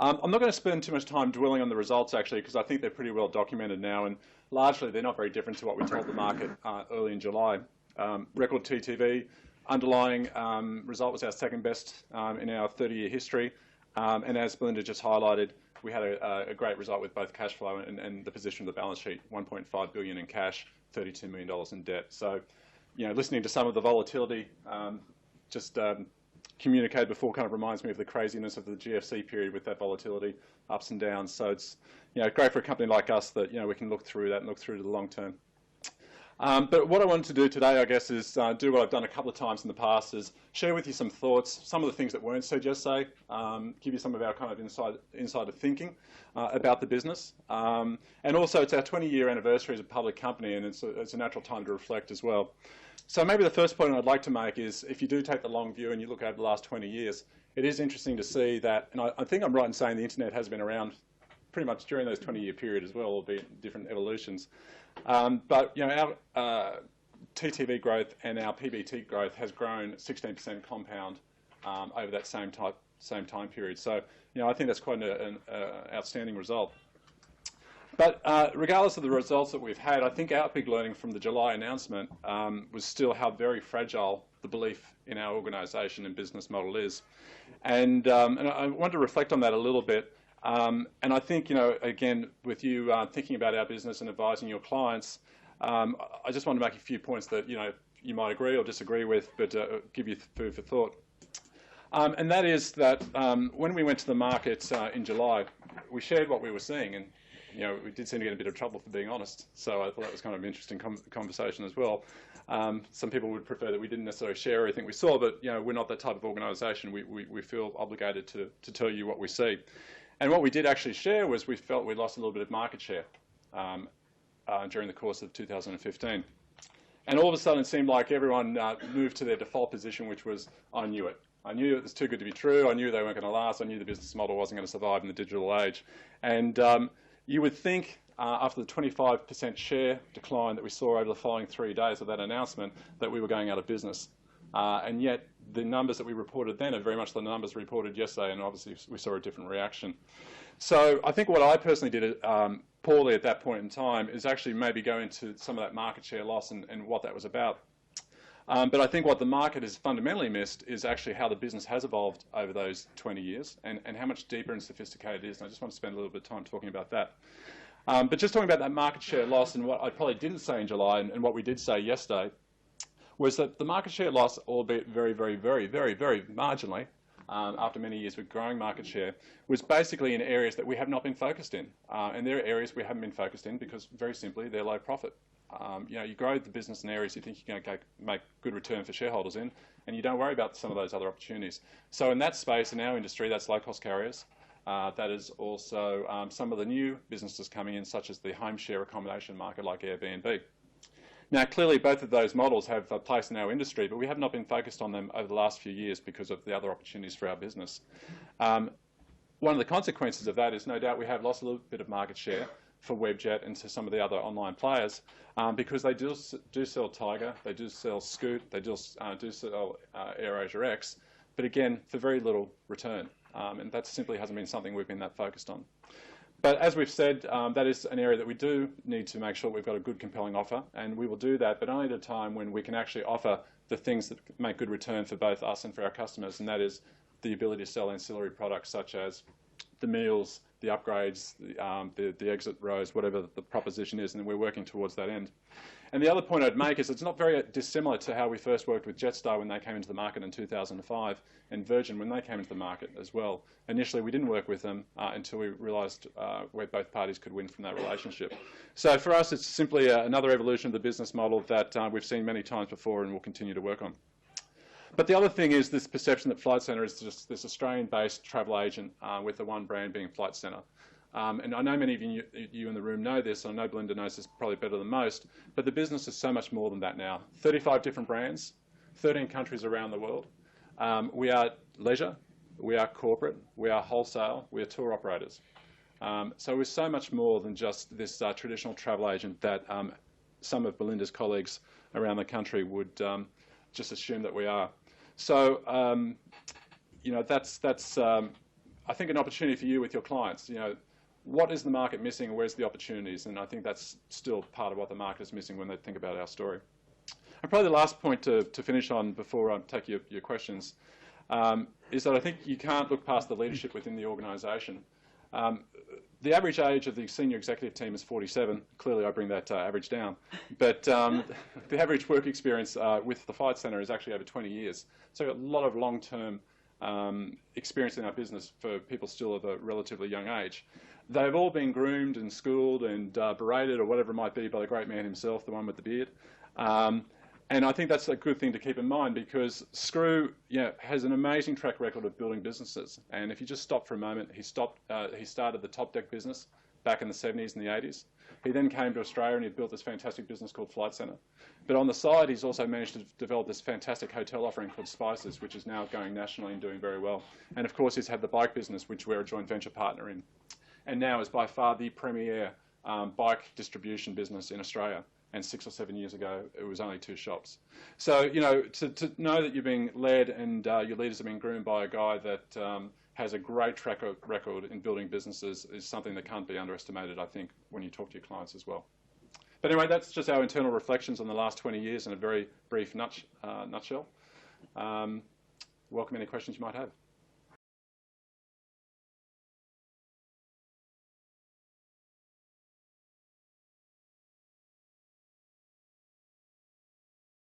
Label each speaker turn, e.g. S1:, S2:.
S1: I'm not going to spend too much time dwelling on the results, actually, because I think they're pretty well documented now, and largely they're not very different to what we told the market early in July. Record TTV, underlying result was our second best in our 30-year history, and as Belinda just highlighted, we had a great result with both cash flow and the position of the balance sheet, $1.5 billion in cash, $32 million in debt. So, listening to some of the volatility just communicated before kind of reminds me of the craziness of the GFC period with that volatility, ups and downs. So it's great for a company like us that we can look through that and look through to the long term. But what I wanted to do today, I guess, is do what I've done a couple of times in the past, is share with you some thoughts, some of the things that weren't said yesterday, give you some of our kind of insider thinking about the business. And also, it's our 20-year anniversary as a public company, and it's a natural time to reflect as well. So maybe the first point I'd like to make is, if you do take the long view and you look over the last 20 years, it is interesting to see that, and I think I'm right in saying the internet has been around pretty much during those 20-year period as well, albeit different evolutions. But our TTV growth and our PBT growth has grown 16% compound over that same time period. So I think that's quite an outstanding result. But regardless of the results that we've had, I think our big learning from the July announcement was still how very fragile the belief in our organisation and business model is. And I want to reflect on that a little bit. And I think, again, with you thinking about our business and advising your clients, I just want to make a few points that, you might agree or disagree with, but give you food for thought. And that is that when we went to the market in July, we shared what we were seeing, and we did seem to get in a bit of trouble for being honest. So I thought that was kind of an interesting conversation as well. Some people would prefer that we didn't necessarily share everything we saw, but we're not that type of organisation. We feel obligated to tell you what we see. And what we did actually share was we felt we lost a little bit of market share during the course of 2015. And all of a sudden it seemed like everyone moved to their default position, which was, I knew it. I knew it was too good to be true. I knew they weren't going to last. I knew the business model wasn't going to survive in the digital age. And you would think after the 25% share decline that we saw over the following 3 days of that announcement that we were going out of business. And yet the numbers that we reported then are very much the numbers reported yesterday, and obviously we saw a different reaction. So I think what I personally did poorly at that point in time is actually maybe go into some of that market share loss and what that was about. But I think what the market has fundamentally missed is actually how the business has evolved over those 20 years and how much deeper and sophisticated it is. And I just want to spend a little bit of time talking about that. But just talking about that market share loss, and what I probably didn't say in July and what we did say yesterday, was that the market share loss, albeit very, very, very, very, very marginally, after many years with growing market share, was basically in areas that we have not been focused in. And there are areas we haven't been focused in because, very simply, they're low profit. You grow the business in areas you think you're going to make good return for shareholders in, and you don't worry about some of those other opportunities. So in that space, in our industry, that's low-cost carriers. That is also some of the new businesses coming in, such as the home share accommodation market like Airbnb. Now, clearly, both of those models have a place in our industry, but we have not been focused on them over the last few years because of the other opportunities for our business. One of the consequences of that is, no doubt, we have lost a little bit of market share for Webjet and to some of the other online players because they do sell Tiger, they do sell Scoot, they do sell AirAsia X, but again, for very little return. And that simply hasn't been something we've been that focused on. But as we've said, that is an area that we do need to make sure we've got a good, compelling offer, and we will do that, but only at a time when we can actually offer the things that make good return for both us and for our customers, and that is the ability to sell ancillary products such as the meals, the upgrades, the exit rows, whatever the proposition is, and we're working towards that end. And the other point I'd make is it's not very dissimilar to how we first worked with Jetstar when they came into the market in 2005, and Virgin when they came into the market as well. Initially, we didn't work with them until we realised where both parties could win from that relationship. So for us, it's simply another evolution of the business model that we've seen many times before and will continue to work on. But the other thing is this perception that Flight Centre is just this Australian-based travel agent with the one brand being Flight Centre. And I know many of you in the room know this, and I know Belinda knows this probably better than most, but the business is so much more than that now. 35 different brands, 13 countries around the world. We are leisure, we are corporate, we are wholesale, we are tour operators. So we're so much more than just this traditional travel agent that some of Belinda's colleagues around the country would just assume that we are. So, that's I think an opportunity for you with your clients, what is the market missing and where's the opportunities? And I think that's still part of what the market is missing when they think about our story. And probably the last point to finish on before I take your questions is that I think you can't look past the leadership within the organisation. The average age of the senior executive team is 47. Clearly, I bring that average down. But the average work experience with the Flight Centre is actually over 20 years. So a lot of long-term experience in our business for people still of a relatively young age. They've all been groomed and schooled and berated or whatever it might be by the great man himself, the one with the beard. And I think that's a good thing to keep in mind because Screw has an amazing track record of building businesses. And if you just stop for a moment, he started the top deck business back in the 70s and the 80s. He then came to Australia and he built this fantastic business called Flight Centre. But on the side, he's also managed to develop this fantastic hotel offering called Spices, which is now going nationally and doing very well. And of course, he's had the bike business, which we're a joint venture partner in. And now is by far the premier bike distribution business in Australia. And 6 or 7 years ago, it was only 2 shops. So, to know that you're being led and your leaders are being groomed by a guy that has a great track record in building businesses is something that can't be underestimated, I think, when you talk to your clients as well. But anyway, that's just our internal reflections on the last 20 years in a very brief nutshell. Welcome any questions you might have.